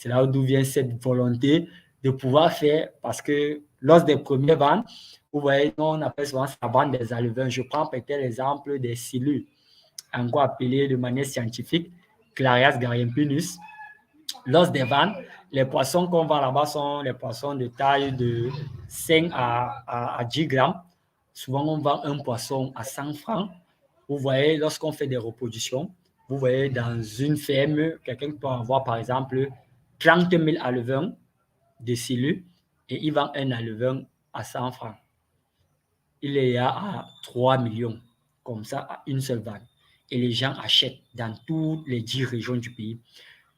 C'est là d'où vient cette volonté de pouvoir faire, parce que lors des premières ventes, vous voyez, on appelle souvent ça vente des alevins. Je prends peut-être l'exemple des silures, encore appelé de manière scientifique Clarias gariempinus. Lors des ventes, les poissons qu'on vend là-bas sont les poissons de taille de 5 à 10 grammes. Souvent, on vend un poisson à 100 francs. Vous voyez, lorsqu'on fait des reproductions, vous voyez, dans une ferme, quelqu'un peut avoir, par exemple, 30 000 alevins de silures et il vend un alevin à 100 francs. Il est à 3 millions, comme ça, à une seule vente. Et les gens achètent dans toutes les 10 régions du pays.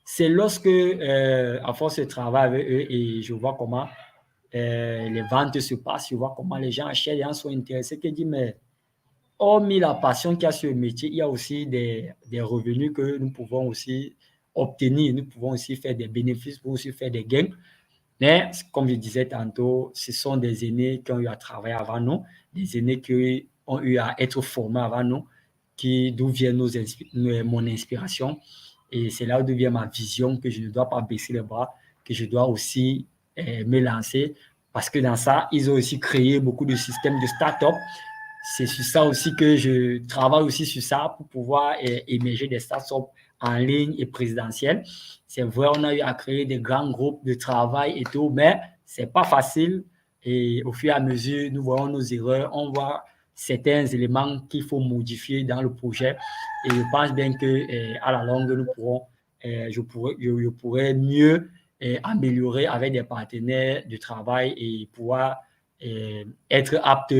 C'est lorsque, à force de travailler avec eux et je vois comment les ventes se passent, je vois comment les gens achètent, les gens sont intéressés, que dit, mais hormis la passion qu'il y a sur le métier, il y a aussi des revenus que nous pouvons aussi obtenir, nous pouvons aussi faire des bénéfices, pour aussi faire des gains. Mais, comme je disais tantôt, ce sont des aînés qui ont eu à travailler avant nous, des aînés qui ont eu à être formés avant nous, d'où vient mon inspiration. Et c'est là d'où vient ma vision que je ne dois pas baisser les bras, que je dois aussi me lancer. Parce que dans ça, ils ont aussi créé beaucoup de systèmes de start-up. C'est sur ça aussi que je travaille aussi sur ça pour pouvoir émerger des start-up en ligne et présidentielles. C'est vrai, on a eu à créer des grands groupes de travail et tout, mais c'est pas facile. Et au fur et à mesure, nous voyons nos erreurs, on voit certains éléments qu'il faut modifier dans le projet. Et je pense bien que à la longue, nous pourrons, je pourrais mieux améliorer avec des partenaires de travail et pouvoir être apte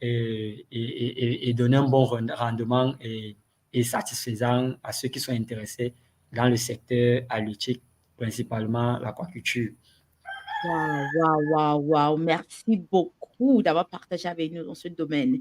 et donner un bon rendement et satisfaisant à ceux qui sont intéressés dans le secteur halieutique, principalement l'aquaculture. Waouh, waouh, waouh, waouh. Merci beaucoup d'avoir partagé avec nous dans ce domaine.